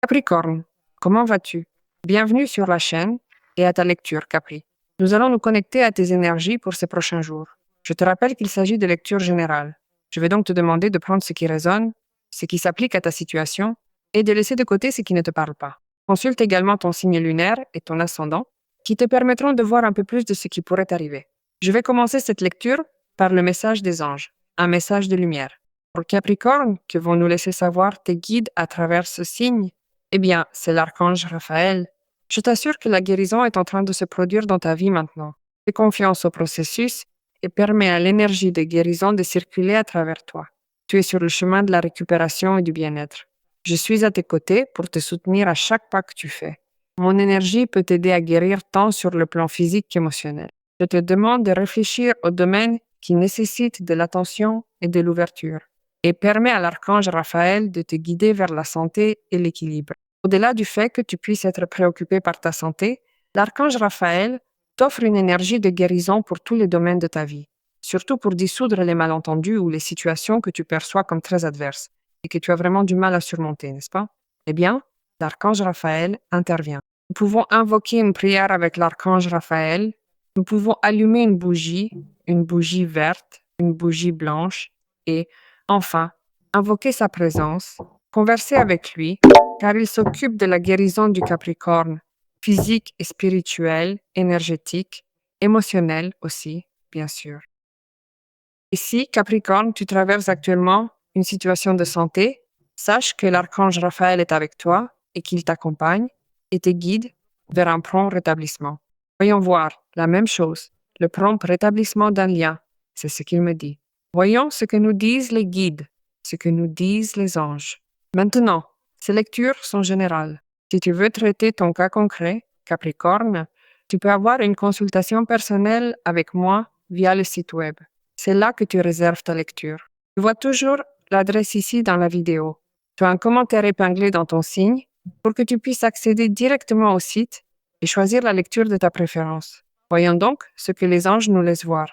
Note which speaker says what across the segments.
Speaker 1: Capricorne, comment vas-tu? Bienvenue sur la chaîne et à ta lecture, Capri. Nous allons nous connecter à tes énergies pour ces prochains jours. Je te rappelle qu'il s'agit de lecture générale. Je vais donc te demander de prendre ce qui résonne, ce qui s'applique à ta situation, et de laisser de côté ce qui ne te parle pas. Consulte également ton signe lunaire et ton ascendant, qui te permettront de voir un peu plus de ce qui pourrait arriver. Je vais commencer cette lecture par le message des anges, un message de lumière. Pour Capricorne, que vont nous laisser savoir tes guides à travers ce signe? Eh bien, c'est l'archange Raphaël. Je t'assure que la guérison est en train de se produire dans ta vie maintenant. Fais confiance au processus et permets à l'énergie de guérison de circuler à travers toi. Tu es sur le chemin de la récupération et du bien-être. Je suis à tes côtés pour te soutenir à chaque pas que tu fais. Mon énergie peut t'aider à guérir tant sur le plan physique qu'émotionnel. Je te demande de réfléchir aux domaines qui nécessitent de l'attention et de l'ouverture et permets à l'archange Raphaël de te guider vers la santé et l'équilibre. Au-delà du fait que tu puisses être préoccupé par ta santé, l'archange Raphaël t'offre une énergie de guérison pour tous les domaines de ta vie, surtout pour dissoudre les malentendus ou les situations que tu perçois comme très adverses et que tu as vraiment du mal à surmonter, n'est-ce pas? Eh bien, l'archange Raphaël intervient. Nous pouvons invoquer une prière avec l'archange Raphaël. Nous pouvons allumer une bougie verte, une bougie blanche et, enfin, invoquer sa présence, converser avec lui, car il s'occupe de la guérison du Capricorne, physique et spirituelle, énergétique, émotionnelle aussi, bien sûr. Et si, Capricorne, tu traverses actuellement une situation de santé, sache que l'archange Raphaël est avec toi et qu'il t'accompagne et te guide vers un prompt rétablissement. Voyons voir la même chose, le prompt rétablissement d'un lien, c'est ce qu'il me dit. Voyons ce que nous disent les guides, ce que nous disent les anges. Maintenant, ces lectures sont générales. Si tu veux traiter ton cas concret, Capricorne, tu peux avoir une consultation personnelle avec moi via le site web. C'est là que tu réserves ta lecture. Tu vois toujours l'adresse ici dans la vidéo. Tu as un commentaire épinglé dans ton signe pour que tu puisses accéder directement au site et choisir la lecture de ta préférence. Voyons donc ce que les anges nous laissent voir.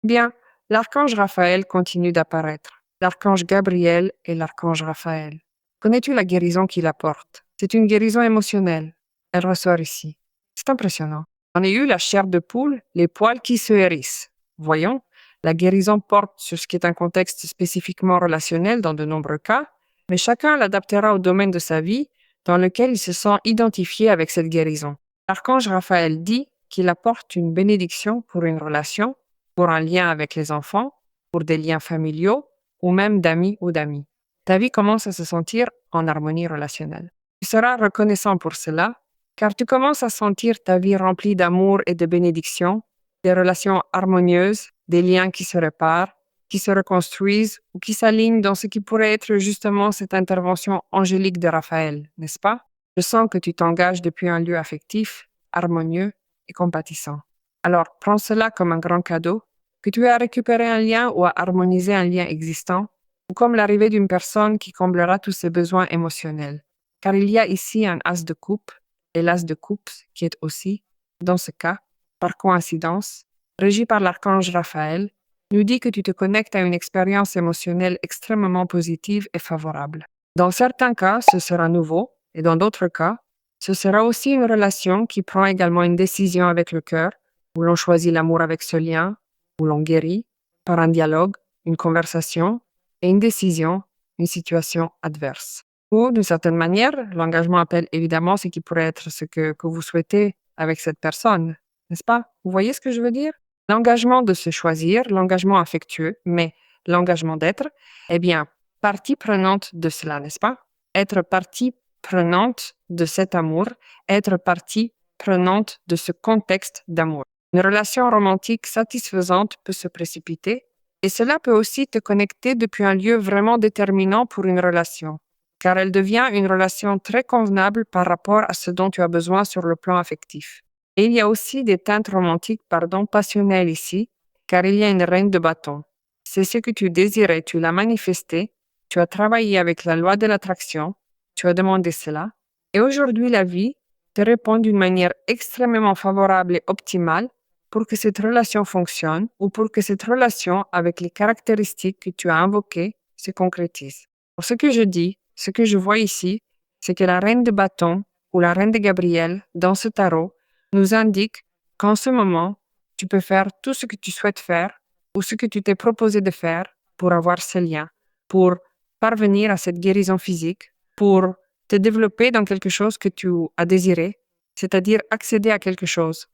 Speaker 1: Bien, l'archange Raphaël continue d'apparaître. L'archange Gabriel et l'archange Raphaël. Connais-tu la guérison qu'il apporte? C'est une guérison émotionnelle. Elle ressort ici. C'est impressionnant. J'en ai eu la chair de poule, les poils qui se hérissent. Voyons, la guérison porte sur ce qui est un contexte spécifiquement relationnel dans de nombreux cas, mais chacun l'adaptera au domaine de sa vie dans lequel il se sent identifié avec cette guérison. L'archange Raphaël dit qu'il apporte une bénédiction pour une relation, pour un lien avec les enfants, pour des liens familiaux ou même d'amis ou d'amis. Ta vie commence à se sentir en harmonie relationnelle. Tu seras reconnaissant pour cela, car tu commences à sentir ta vie remplie d'amour et de bénédictions, des relations harmonieuses, des liens qui se réparent, qui se reconstruisent ou qui s'alignent dans ce qui pourrait être justement cette intervention angélique de Raphaël, n'est-ce pas? Je sens que tu t'engages depuis un lieu affectif, harmonieux et compatissant. Alors, prends cela comme un grand cadeau, que tu as récupéré un lien ou à harmoniser un lien existant, ou comme l'arrivée d'une personne qui comblera tous ses besoins émotionnels. Car il y a ici un as de coupe, et l'as de coupe qui est aussi, dans ce cas, par coïncidence, régi par l'archange Raphaël, nous dit que tu te connectes à une expérience émotionnelle extrêmement positive et favorable. Dans certains cas, ce sera nouveau, et dans d'autres cas, ce sera aussi une relation qui prend également une décision avec le cœur, où l'on choisit l'amour avec ce lien, où l'on guérit par un dialogue, une conversation et une décision, une situation adverse. Ou, d'une certaine manière, l'engagement appelle évidemment ce qui pourrait être ce que vous souhaitez avec cette personne, n'est-ce pas? Vous voyez ce que je veux dire? L'engagement de se choisir, l'engagement affectueux, mais l'engagement d'être, eh bien, partie prenante de cela, n'est-ce pas? Être partie prenante de cet amour, être partie prenante de ce contexte d'amour. Une relation romantique satisfaisante peut se précipiter et cela peut aussi te connecter depuis un lieu vraiment déterminant pour une relation, car elle devient une relation très convenable par rapport à ce dont tu as besoin sur le plan affectif. Et il y a aussi des teintes romantiques, passionnelles ici, car il y a une reine de bâton. C'est ce que tu désirais, tu l'as manifesté, tu as travaillé avec la loi de l'attraction, tu as demandé cela, et aujourd'hui la vie te répond d'une manière extrêmement favorable et optimale pour que cette relation fonctionne ou pour que cette relation avec les caractéristiques que tu as invoquées se concrétise. Pour ce que je dis, ce que je vois ici, c'est que la reine de bâton ou la reine de Gabriel dans ce tarot nous indique qu'en ce moment, tu peux faire tout ce que tu souhaites faire ou ce que tu t'es proposé de faire pour avoir ce lien, pour parvenir à cette guérison physique, pour te développer dans quelque chose que tu as désiré, c'est-à-dire accéder à quelque chose,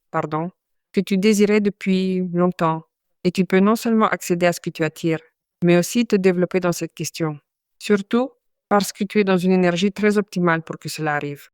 Speaker 1: que tu désirais depuis longtemps. Et tu peux non seulement accéder à ce que tu attires, mais aussi te développer dans cette question. Surtout parce que tu es dans une énergie très optimale pour que cela arrive.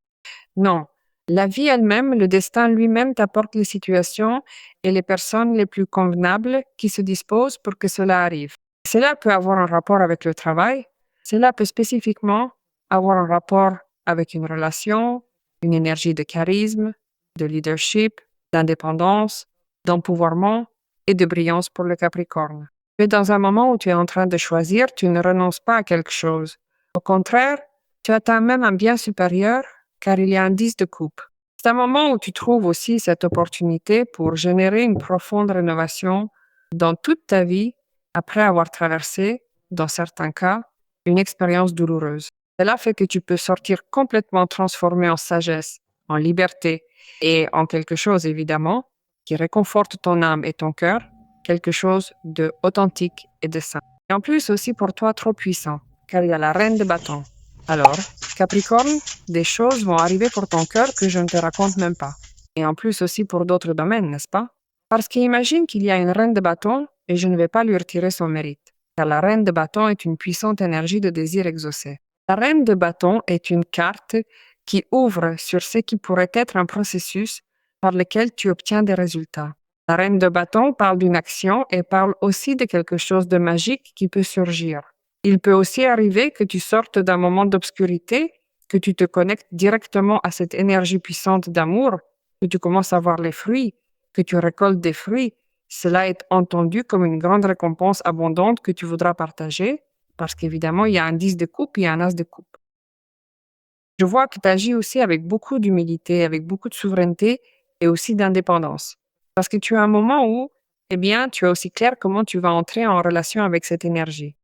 Speaker 1: Non, la vie elle-même, le destin lui-même t'apporte les situations et les personnes les plus convenables qui se disposent pour que cela arrive. Cela peut avoir un rapport avec le travail, cela peut spécifiquement avoir un rapport avec une relation, une énergie de charisme, de leadership, d'indépendance, d'empouvoirment et de brillance pour le Capricorne. Tu es dans un moment où tu es en train de choisir, tu ne renonces pas à quelque chose. Au contraire, tu atteins même un bien supérieur car il y a un 10 de coupe. C'est un moment où tu trouves aussi cette opportunité pour générer une profonde rénovation dans toute ta vie après avoir traversé, dans certains cas, une expérience douloureuse. Cela fait que tu peux sortir complètement transformé en sagesse, en liberté et en quelque chose, évidemment, qui réconforte ton âme et ton cœur, quelque chose de authentique et de sain. Et en plus aussi pour toi trop puissant, car il y a la reine de bâton. Alors, Capricorne, des choses vont arriver pour ton cœur que je ne te raconte même pas. Et en plus aussi pour d'autres domaines, n'est-ce pas? Parce qu'imagine qu'il y a une reine de bâton et je ne vais pas lui retirer son mérite. Car la reine de bâton est une puissante énergie de désir exaucé. La reine de bâton est une carte qui ouvre sur ce qui pourrait être un processus par lequel tu obtiens des résultats. La reine de bâton parle d'une action et parle aussi de quelque chose de magique qui peut surgir. Il peut aussi arriver que tu sortes d'un moment d'obscurité, que tu te connectes directement à cette énergie puissante d'amour, que tu commences à voir les fruits, que tu récoltes des fruits. Cela est entendu comme une grande récompense abondante que tu voudras partager, parce qu'évidemment, il y a un 10 de coupe et un as de coupe. Je vois que tu agis aussi avec beaucoup d'humilité, avec beaucoup de souveraineté et aussi d'indépendance. Parce que tu as un moment où, eh bien, tu es aussi clair comment tu vas entrer en relation avec cette énergie.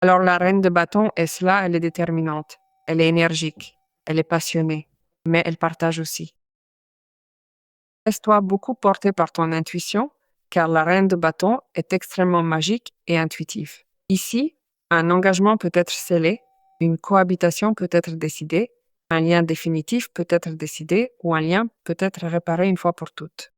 Speaker 1: Alors la reine de bâton est cela, elle est déterminante, elle est énergique, elle est passionnée, mais elle partage aussi. Laisse-toi beaucoup porter par ton intuition, car la reine de bâton est extrêmement magique et intuitive. Ici, un engagement peut être scellé, une cohabitation peut être décidée, un lien définitif peut être décidé ou un lien peut être réparé une fois pour toutes.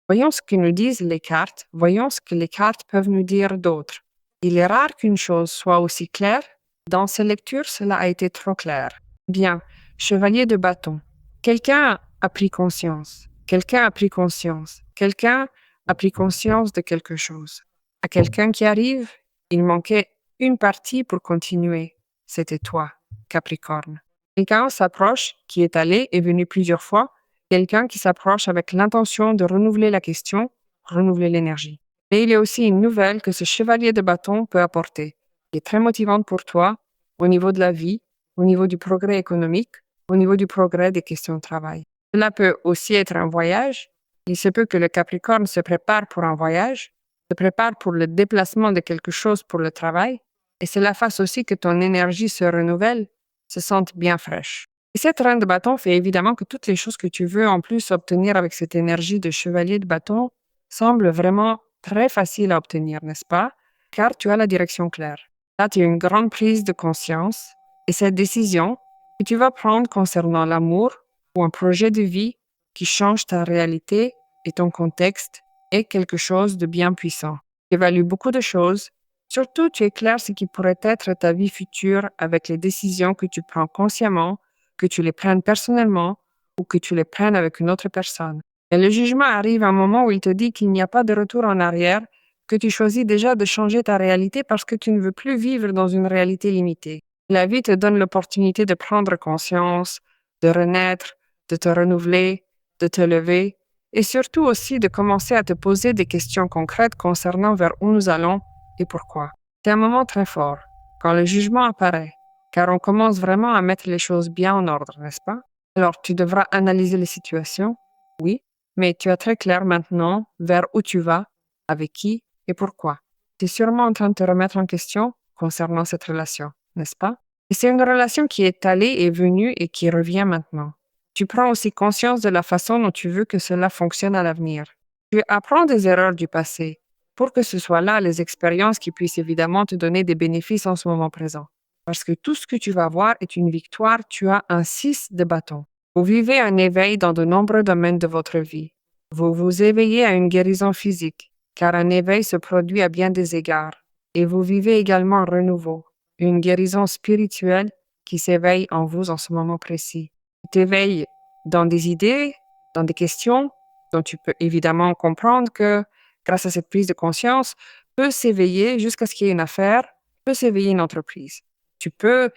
Speaker 1: Voyons ce que nous disent les cartes, voyons ce que les cartes peuvent nous dire d'autre. Il est rare qu'une chose soit aussi claire. Dans ces lectures, cela a été trop clair. Bien, chevalier de bâton. Quelqu'un a pris conscience. Quelqu'un a pris conscience. Quelqu'un a pris conscience de quelque chose. À quelqu'un qui arrive, il manquait une partie pour continuer. C'était toi, Capricorne. Quelqu'un s'approche, qui est allé et venu plusieurs fois, quelqu'un qui s'approche avec l'intention de renouveler la question, renouveler l'énergie. Mais il y a aussi une nouvelle que ce chevalier de bâton peut apporter, qui est très motivante pour toi au niveau de la vie, au niveau du progrès économique, au niveau du progrès des questions de travail. Cela peut aussi être un voyage. Il se peut que le Capricorne se prépare pour un voyage, se prépare pour le déplacement de quelque chose pour le travail, et cela fasse aussi que ton énergie se renouvelle, se sente bien fraîche. Et cette reine de bâton fait évidemment que toutes les choses que tu veux en plus obtenir avec cette énergie de chevalier de bâton semblent vraiment très faciles à obtenir, n'est-ce pas? Car tu as la direction claire. Là, tu as une grande prise de conscience et cette décision que tu vas prendre concernant l'amour ou un projet de vie qui change ta réalité et ton contexte est quelque chose de bien puissant. Tu évalues beaucoup de choses. Surtout, tu éclaires ce qui pourrait être ta vie future avec les décisions que tu prends consciemment, que tu les prennes personnellement ou que tu les prennes avec une autre personne. Et le jugement arrive à un moment où il te dit qu'il n'y a pas de retour en arrière, que tu choisis déjà de changer ta réalité parce que tu ne veux plus vivre dans une réalité limitée. La vie te donne l'opportunité de prendre conscience, de renaître, de te renouveler, de te lever et surtout aussi de commencer à te poser des questions concrètes concernant vers où nous allons et pourquoi. C'est un moment très fort, quand le jugement apparaît, car on commence vraiment à mettre les choses bien en ordre, n'est-ce pas? Alors, tu devras analyser les situations, oui, mais tu es très clair maintenant vers où tu vas, avec qui et pourquoi. Tu es sûrement en train de te remettre en question concernant cette relation, n'est-ce pas? Et c'est une relation qui est allée et venue et qui revient maintenant. Tu prends aussi conscience de la façon dont tu veux que cela fonctionne à l'avenir. Tu apprends des erreurs du passé pour que ce soit là les expériences qui puissent évidemment te donner des bénéfices en ce moment présent. Parce que tout ce que tu vas voir est une victoire, tu as un 6 de bâton. Vous vivez un éveil dans de nombreux domaines de votre vie. Vous vous éveillez à une guérison physique, car un éveil se produit à bien des égards. Et vous vivez également un renouveau, une guérison spirituelle qui s'éveille en vous en ce moment précis. Tu t'éveilles dans des idées, dans des questions dont tu peux évidemment comprendre que, grâce à cette prise de conscience, peut s'éveiller jusqu'à ce qu'il y ait une affaire, peut s'éveiller une entreprise. Tu peux,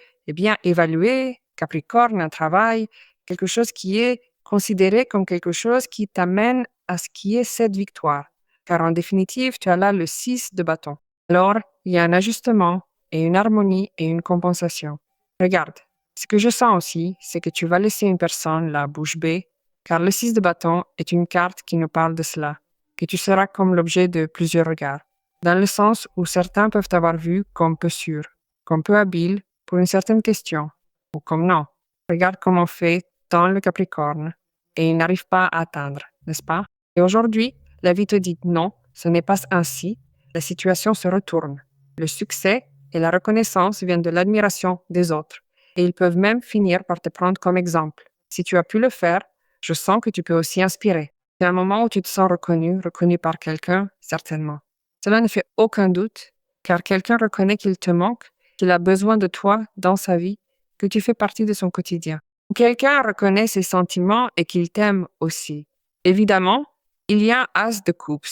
Speaker 1: évaluer, Capricorne, un travail, quelque chose qui est considéré comme quelque chose qui t'amène à ce qui est cette victoire. Car en définitive, tu as là le 6 de bâton. Alors, il y a un ajustement et une harmonie et une compensation. Regarde, ce que je sens aussi, c'est que tu vas laisser une personne la bouche bée, car le 6 de bâton est une carte qui nous parle de cela, que tu seras comme l'objet de plusieurs regards, dans le sens où certains peuvent t'avoir vu comme peu sûr, comme peu habile pour une certaine question, ou comme non. Regarde comment fait tant le Capricorne, et il n'arrive pas à atteindre, n'est-ce pas? Et aujourd'hui, la vie te dit non, ce n'est pas ainsi, la situation se retourne. Le succès et la reconnaissance viennent de l'admiration des autres, et ils peuvent même finir par te prendre comme exemple. Si tu as pu le faire, je sens que tu peux aussi inspirer. C'est un moment où tu te sens reconnu par quelqu'un, certainement. Cela ne fait aucun doute, car quelqu'un reconnaît qu'il te manque, qu'il a besoin de toi dans sa vie, que tu fais partie de son quotidien. Quelqu'un reconnaît ses sentiments et qu'il t'aime aussi. Évidemment, il y a un as de coupe.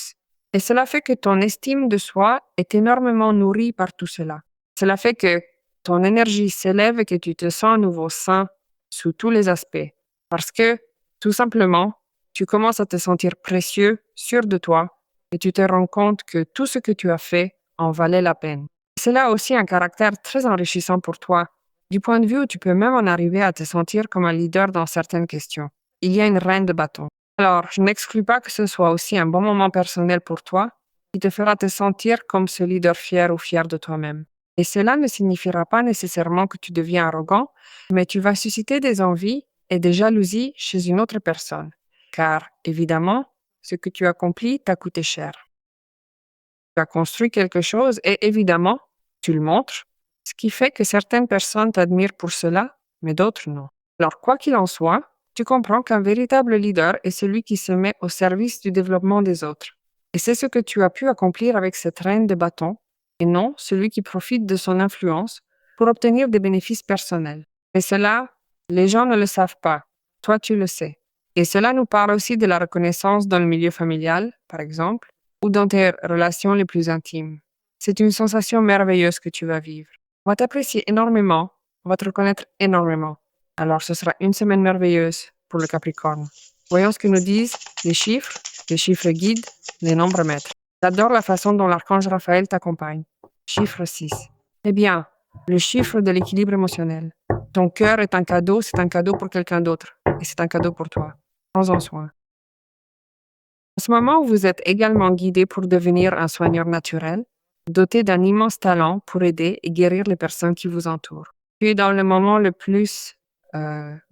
Speaker 1: Et cela fait que ton estime de soi est énormément nourrie par tout cela. Cela fait que ton énergie s'élève et que tu te sens à nouveau sain sous tous les aspects. Parce que, tout simplement, tu commences à te sentir précieux, sûr de toi, et tu te rends compte que tout ce que tu as fait en valait la peine. Cela a aussi un caractère très enrichissant pour toi, du point de vue où tu peux même en arriver à te sentir comme un leader dans certaines questions. Il y a une reine de bâton. Alors, je n'exclus pas que ce soit aussi un bon moment personnel pour toi qui te fera te sentir comme ce leader fier ou fier de toi-même. Et cela ne signifiera pas nécessairement que tu deviens arrogant, mais tu vas susciter des envies et des jalousies chez une autre personne. Car, évidemment, ce que tu accomplis t'a coûté cher. Tu as construit quelque chose et évidemment, tu le montres, ce qui fait que certaines personnes t'admirent pour cela, mais d'autres non. Alors, quoi qu'il en soit, tu comprends qu'un véritable leader est celui qui se met au service du développement des autres. Et c'est ce que tu as pu accomplir avec cette reine de bâton, et non celui qui profite de son influence pour obtenir des bénéfices personnels. Et cela, les gens ne le savent pas. Toi, tu le sais. Et cela nous parle aussi de la reconnaissance dans le milieu familial, par exemple, ou dans tes relations les plus intimes. C'est une sensation merveilleuse que tu vas vivre. On va t'apprécier énormément, on va te reconnaître énormément. Alors, ce sera une semaine merveilleuse pour le Capricorne. Voyons ce que nous disent les chiffres guides, les nombres maîtres. J'adore la façon dont l'archange Raphaël t'accompagne. Chiffre 6. Eh bien, le chiffre de l'équilibre émotionnel. Ton cœur est un cadeau, c'est un cadeau pour quelqu'un d'autre. Et c'est un cadeau pour toi. Prends-en soin. En ce moment, vous êtes également guidé pour devenir un soigneur naturel, doté d'un immense talent pour aider et guérir les personnes qui vous entourent. Tu es dans le moment le plus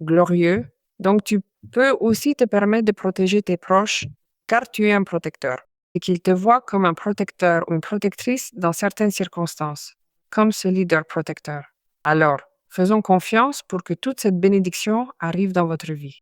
Speaker 1: glorieux, donc tu peux aussi te permettre de protéger tes proches car tu es un protecteur et qu'ils te voient comme un protecteur ou une protectrice dans certaines circonstances, comme ce leader protecteur. Alors, faisons confiance pour que toute cette bénédiction arrive dans votre vie.